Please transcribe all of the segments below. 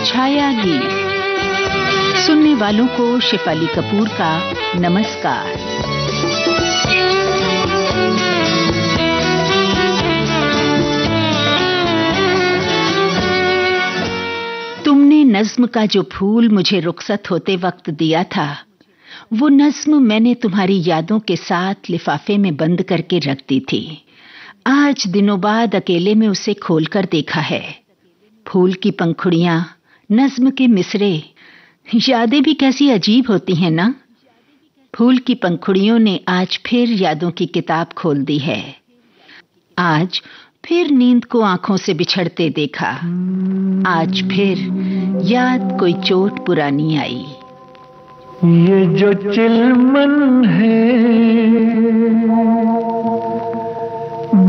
छाया गीत। सुनने वालों को शेफाली कपूर का नमस्कार। तुमने नज्म का जो फूल मुझे रुखसत होते वक्त दिया था, वो नज्म मैंने तुम्हारी यादों के साथ लिफाफे में बंद करके रख दी थी। आज दिनों बाद अकेले में उसे खोलकर देखा है। फूल की पंखुड़ियां, नज्म के मिसरे, यादें भी कैसी अजीब होती हैं ना। फूल की पंखुड़ियों ने आज फिर यादों की किताब खोल दी है। आज फिर नींद को आंखों से बिछड़ते देखा। आज फिर याद कोई चोट पुरानी आई। ये जो चिलमन है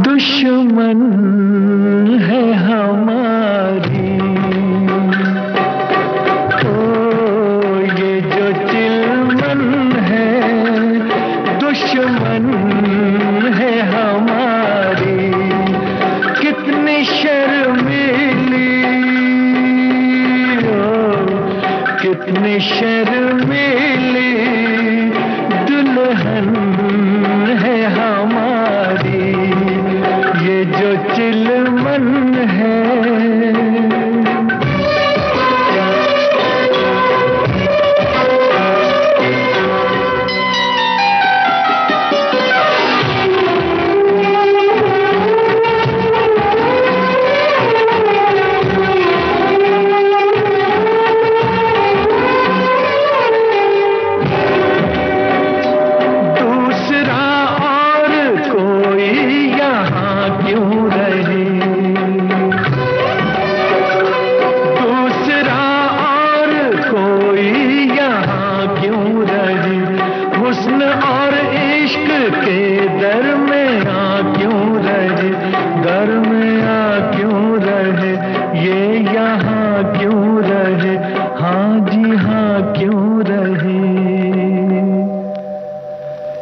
दुश्मन है हमारी। ओ ये जो चिलमन है दुश्मन है हमारी। कितनी शर्मीली, कितनी शर्मीली दुल्हन है हमारी। ये जो चिलमन है।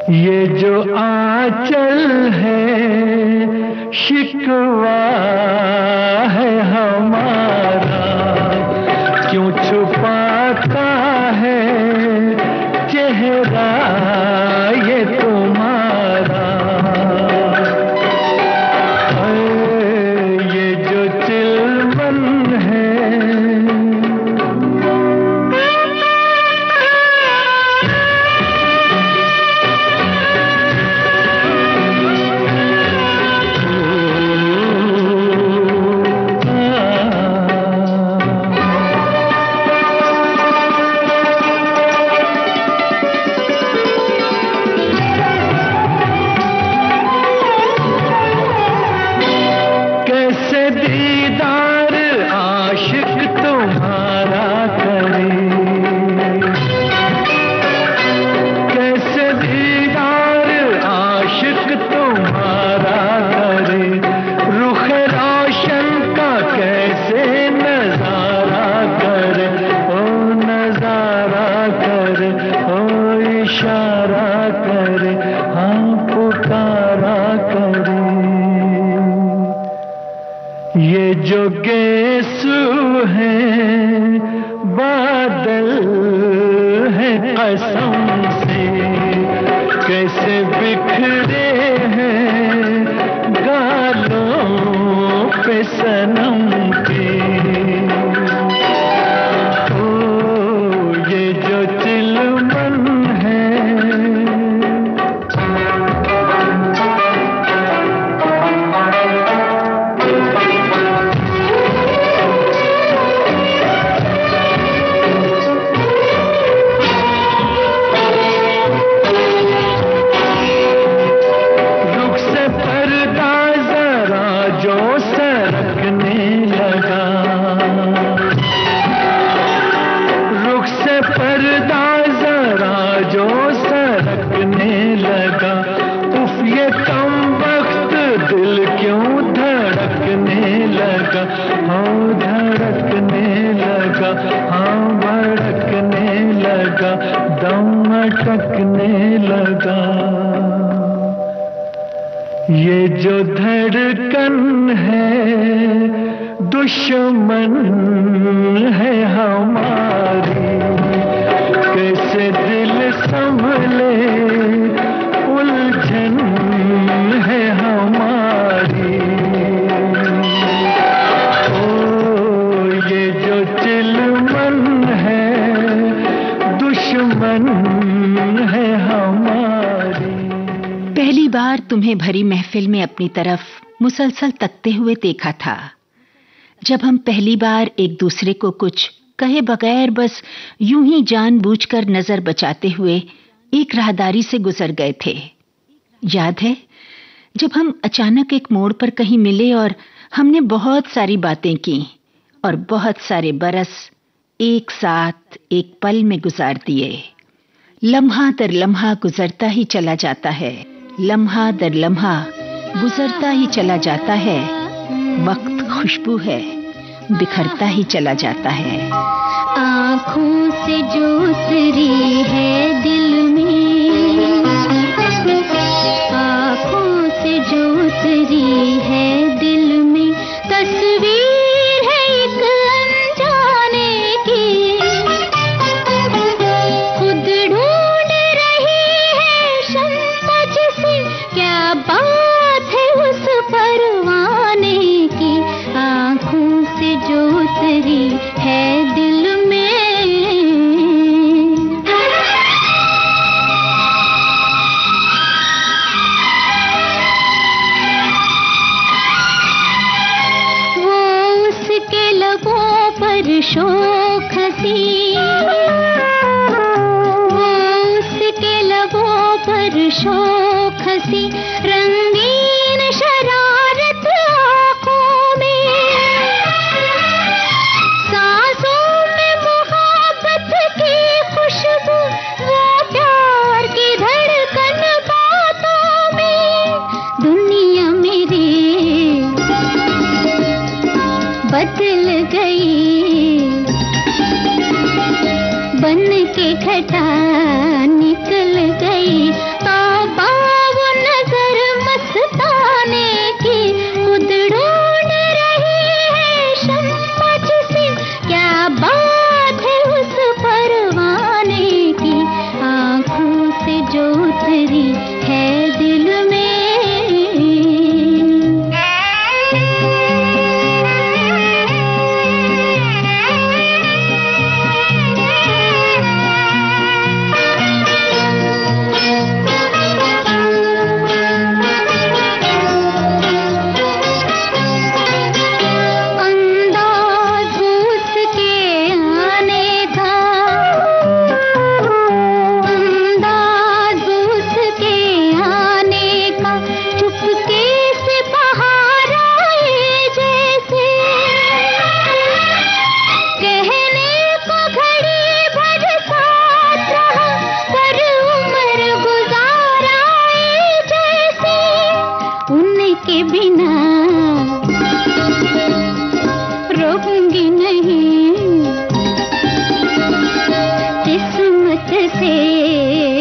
ये जो आंचल है शिकवा है हमारा। क्यों छुपाता है चेहरा ये तुम्हारा। ये जो चिलमन है। ये जो गेसू है बादल है कसम से। कैसे बिखरे हैं गालों पे सनम के। ओ ये जो चिलमन है। दम अटकने लगा। ये जो धड़कन है दुश्मन है बार तुम्हें भरी महफिल में अपनी तरफ मुसलसल तकते हुए देखा था। जब हम पहली बार एक दूसरे को कुछ कहे बगैर बस यूं ही जानबूझकर नजर बचाते हुए एक राहदारी से गुजर गए थे। याद है जब हम अचानक एक मोड़ पर कहीं मिले और हमने बहुत सारी बातें की और बहुत सारे बरस एक साथ एक पल में गुजार दिए। लम्हा दर लम्हा गुजरता ही चला जाता है, लम्हा दर लम्हा गुजरता ही चला जाता है। वक्त खुशबू है, बिखरता ही चला जाता है। आँखों से जो उतरी है दिल में, आँखों से जो उतरी है दिल में, तस्वीर है एक अनजाने की। खुद ढूंढ रही है शम्मा जिसे, क्या बात है उस परवाने की। आँखों से जो उतरी है दिल में। वो उसके लबों पर शोख हंसी, वो उसके लबों पर शोख हंसी, रंगीन शरारत आँखों में, सांसों में मोहब्बत की खुशबू, वो प्यार की धड़कन बातों में। दुनिया मेरी बदल गई, बन के घटा निकल गई। तौबा वो नजर मस्ताने की, खुद ढूंढ रही है शम्मा जिसे, क्या बात है उस परवाने की। आँखों से जो उतरी है दिल में। अंदाज उसके आने का, अंदाज उसके आने का, चुपके से बाहर आए जैसे, कहने को घड़ी भर साथ रहा, पर उम्र गुजार आए जैसे। उनके बिना रोऊंगी नहीं, किस्मत से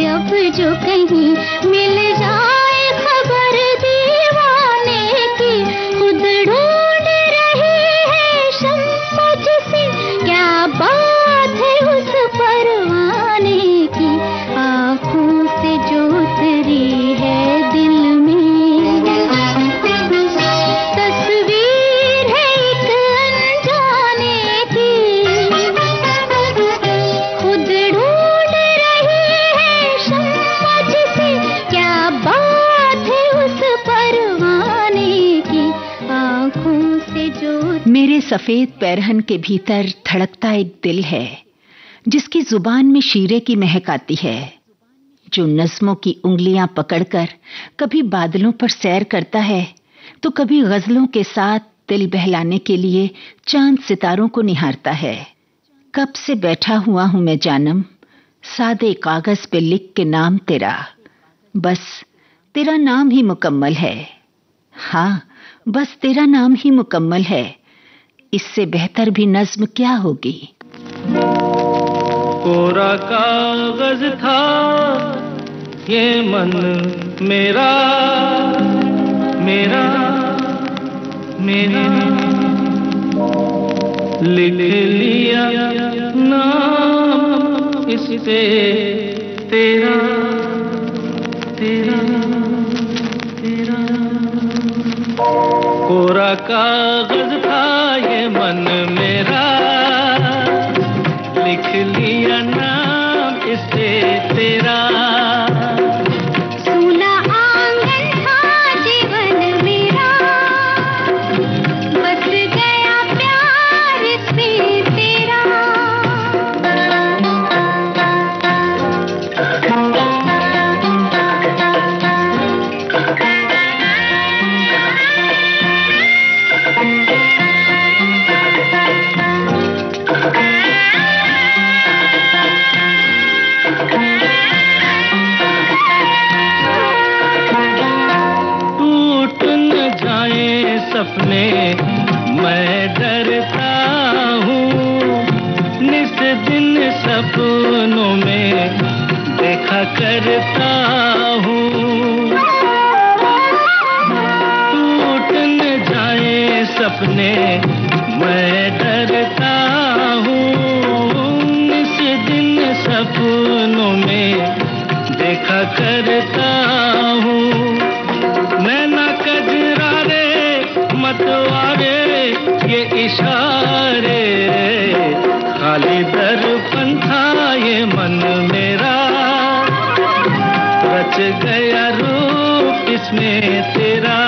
अब जो कहीं मिल जाए खबर दीवाने की। खुद ढूंढ रही है शम्मा जिसे, क्या बात है उस परवाने की। आँखों से जो उतरी है दिल में, तस्वीर है एक अनजाने की। खुद ढूंढ रही है शम्मा जिसे, क्या बात है उस परवाने की। आँखों से जो मेरे सफेद पैरहन के भीतर धड़कता एक दिल है, जिसकी जुबान में शीरे की महक आती है, जो नज़्मों की उंगलियां पकड़कर कभी बादलों पर सैर करता है तो कभी गजलों के साथ दिल बहलाने के लिए चांद सितारों को निहारता है। कब से बैठा हुआ हूं मैं जानम, सादे कागज पे लिख के नाम तेरा, बस तेरा नाम ही मुकम्मल है। हाँ, बस तेरा नाम ही मुकम्मल है, इससे बेहतर भी नज्म क्या होगी। कोरा कागज था ये मन मेरा, मेरा मेरा, लिख लिया नाम इस पे तेरा, तेरा तेरा। कोरा कागज था ये मन मेरा, लिख लिया नाम इस पे तेरा। सुना आंगन सपनों में देखा करता हूँ। टूट न जाए सपने मैं डरता हूँ। इस दिन सपनों में देखा करता हूँ। नैना कजरारे मतवारे ये इशारे, खाली दर्पण था ये मन मेरा। रच गया रूप इसमें तेरा।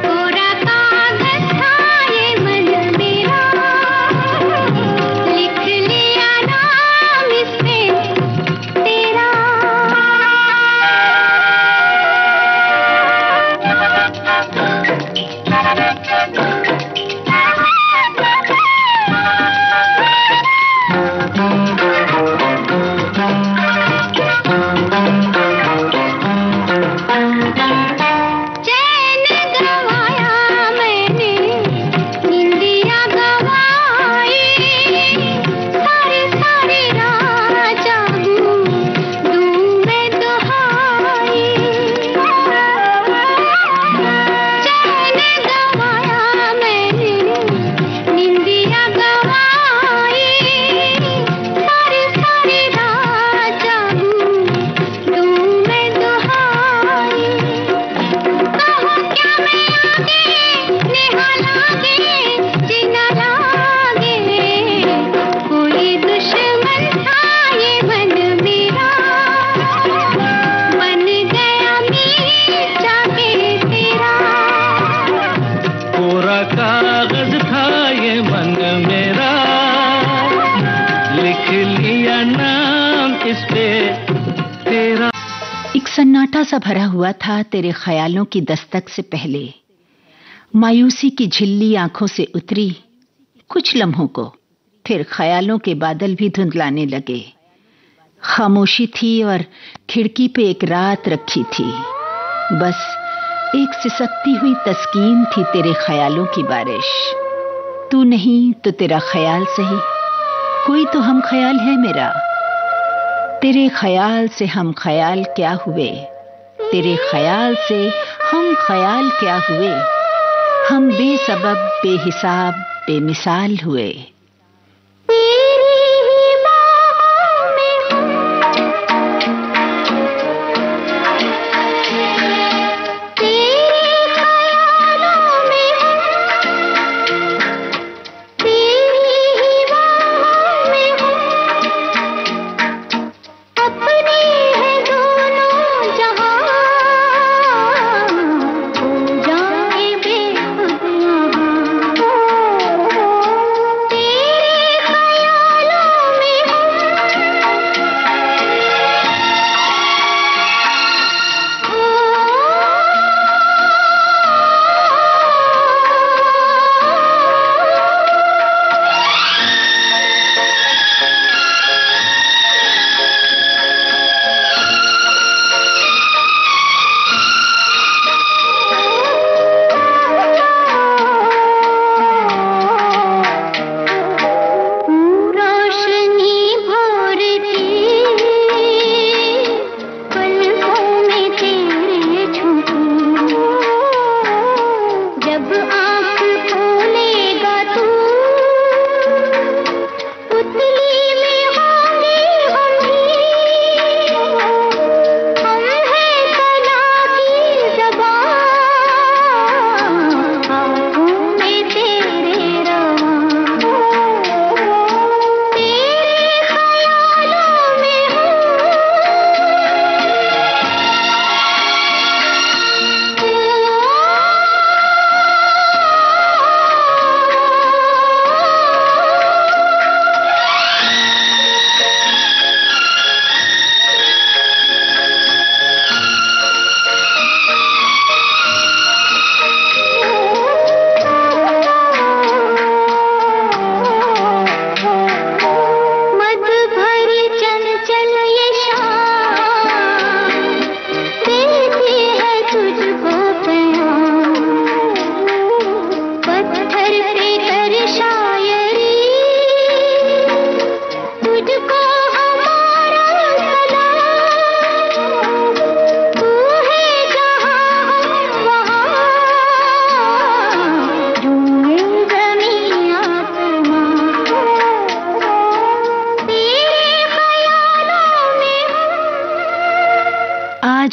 कोरा कागज था ये मन मेरा, लिख लिया नाम इसमें तेरा। कागज था ये मन मेरा, लिख लिया नाम इस पे तेरा। एक सन्नाटा सा भरा हुआ था तेरे ख्यालों की दस्तक से पहले। मायूसी की झिल्ली आंखों से उतरी कुछ लम्हों को, फिर ख्यालों के बादल भी धुंधलाने लगे। खामोशी थी और खिड़की पे एक रात रखी थी। बस एक सिसकती हुई तस्कीन थी तेरे ख्यालों की बारिश। तू नहीं तो तेरा ख्याल सही, कोई तो हम ख्याल है मेरा। तेरे ख्याल से हम ख्याल क्या हुए, तेरे ख्याल से हम ख्याल क्या हुए। हम बेसबब बेहिसाब बेमिसाल हुए।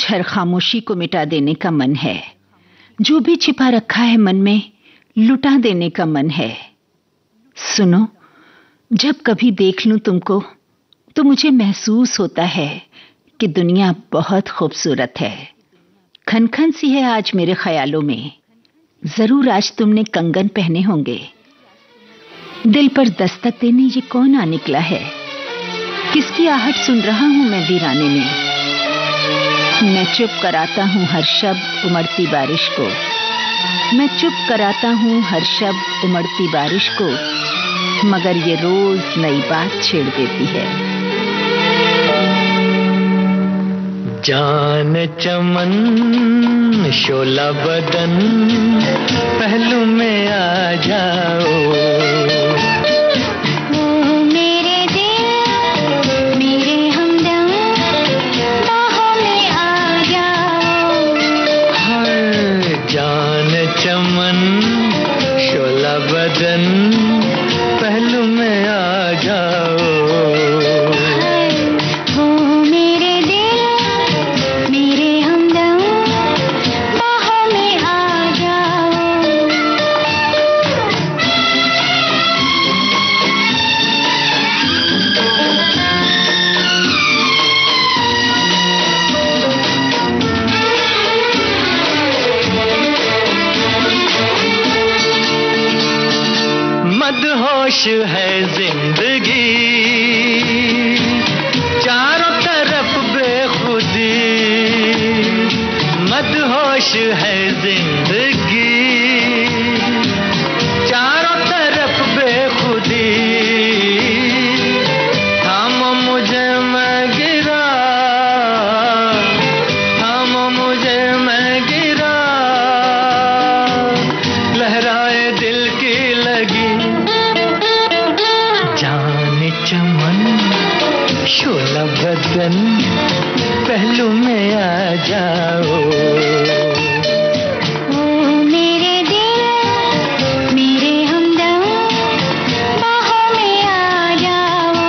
हर खामोशी को मिटा देने का मन है। जो भी छिपा रखा है मन में लुटा देने का मन है। सुनो, जब कभी देख लूं तुमको तो मुझे महसूस होता है कि दुनिया बहुत खूबसूरत है। खनखन सी है आज मेरे ख्यालों में। जरूर आज तुमने कंगन पहने होंगे। दिल पर दस्तक देने ये कौन आ निकला है? किसकी आहट सुन रहा हूं मैं वीराने में। मैं चुप कराता हूं हर शब्द उमड़ती बारिश को। मैं चुप कराता हूं हर शब्द उमड़ती बारिश को, मगर ये रोज नई बात छेड़ देती है। जान चमन शोला बदन पहलू में आ जाओ। मेरे दिल मेरे हमदम बाहों में आ जाओ। हर जान चमन शोला बदन पहलू में आ जाओ। मदहोश है जिंदगी चारों तरफ बेखुदी। मदहोश है जिंदगी चारों तरफ बेखुदी। थामो मुझे मैं गिरा, थामो मुझे मैं गिरा। लहराए दिल की लगी चमन शोला बदन पहलू में आ जाओ। मेरे दिल मेरे हमदम बाहों में आ जाओ।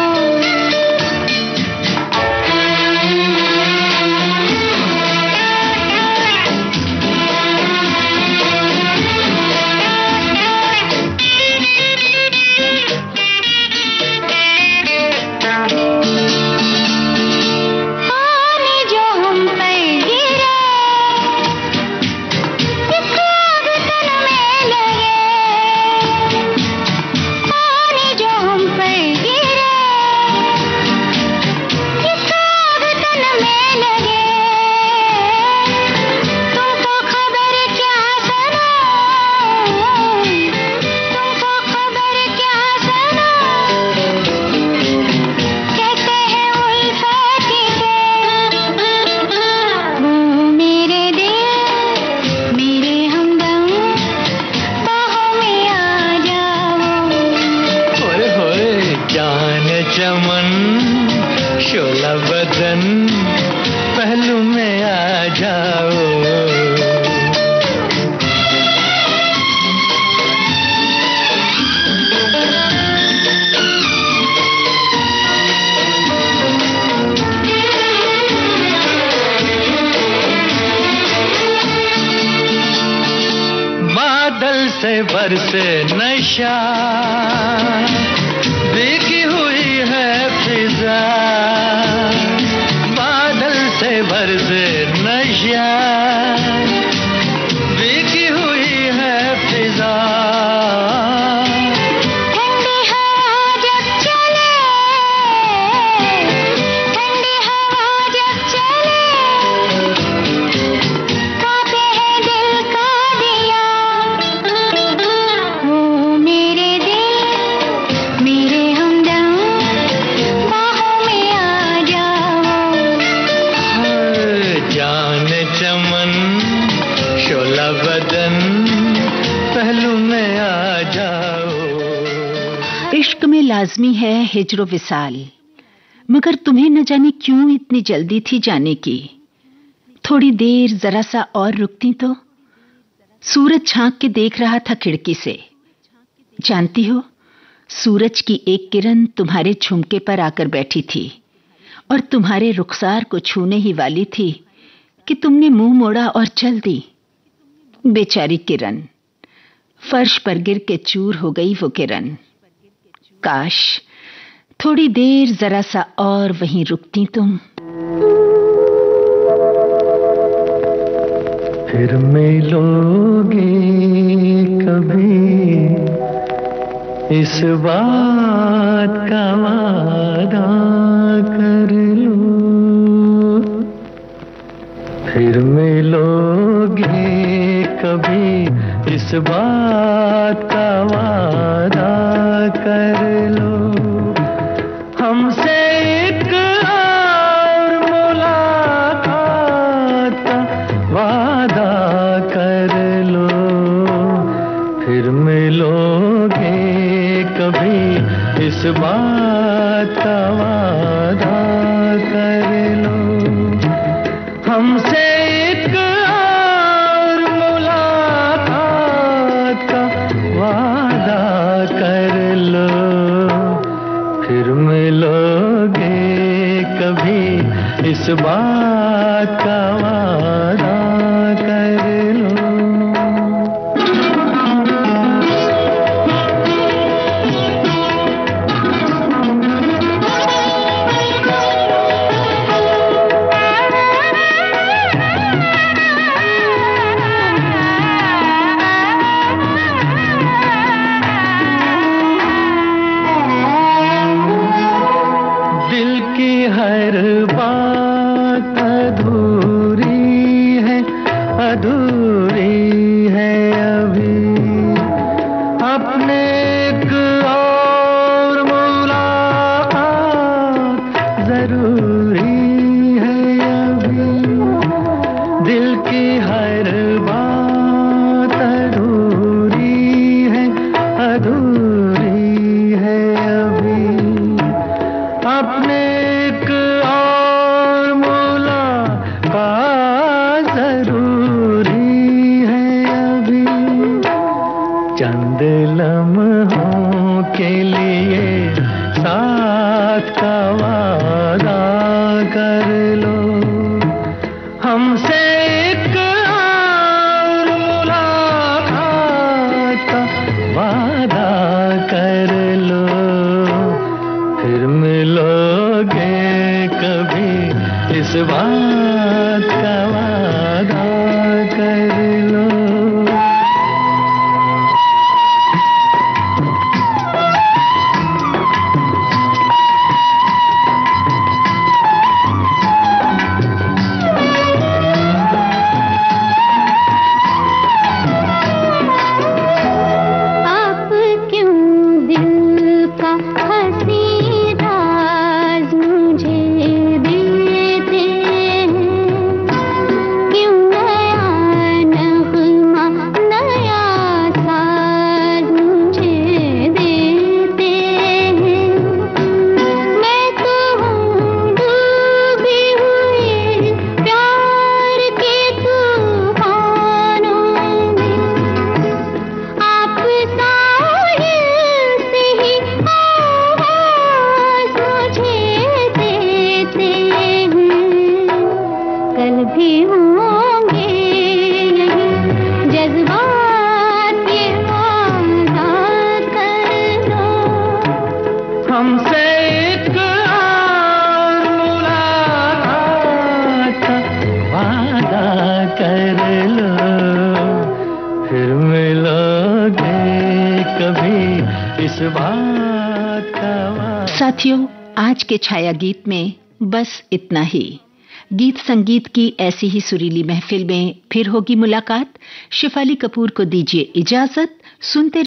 चमन शोला बदन पहलू में आ जाओ। बादल से बरसे नशा भीगी हुई है फिजा। बादल से बरसे नशा भीगी हुई है फिजा। ठंडी हवा जब चले, ठंडी हवा जब चले, कांपे है दिल का दिया। ओ मेरे दिल मेरे हमदम बाहों में आ जाओ। जान चमन शोला बदन पहलू में आ जाओ। इश्क में लाजमी है हिज्र विसाल, मगर तुम्हें न जाने क्यों इतनी जल्दी थी जाने की। थोड़ी देर जरा सा और रुकती तो। सूरज झांक के देख रहा था खिड़की से। जानती हो, सूरज की एक किरण तुम्हारे झुमके पर आकर बैठी थी और तुम्हारे रुखसार को छूने ही वाली थी कि तुमने मुंह मोड़ा और चल दी। बेचारी किरण, फर्श पर गिर के चूर हो गई वो किरण। काश थोड़ी देर जरा सा और वहीं रुकती तुम। फिर मिलोगे कभी, इस बात का वादा कर लो। फिर मिलोगे कभी, इस बात का वादा कर लो। हमसे एक और मुलाकात का वादा कर लो। फिर मिलोगे कभी, इस बात का वादा कर लो। हमसे एक और मुलाकात का वादा कर लो। फिर मिलोगे कभी, इस बात का वादा कर लो। हर बात अधूरी है अभी। अपने एक और मुलाकात जरूरी है अभी। दिल की हर बात अधूरी है अभी। अपने चंद लम्हों के लिए साथ का वादा कर लो। हमसे एक और मुलाकात का वादा कर लो। फिर मिलोगे कभी, इस बात का वादा कर लो। हमसे एक और मुलाकात का वादा कर लो। फिर मिलोगे कभी, इस बात का वादा। साथियों, आज के छाया गीत में बस इतना ही। गीत संगीत की ऐसी ही सुरीली महफिल में फिर होगी मुलाकात। शिफाली कपूर को दीजिए इजाजत। सुनते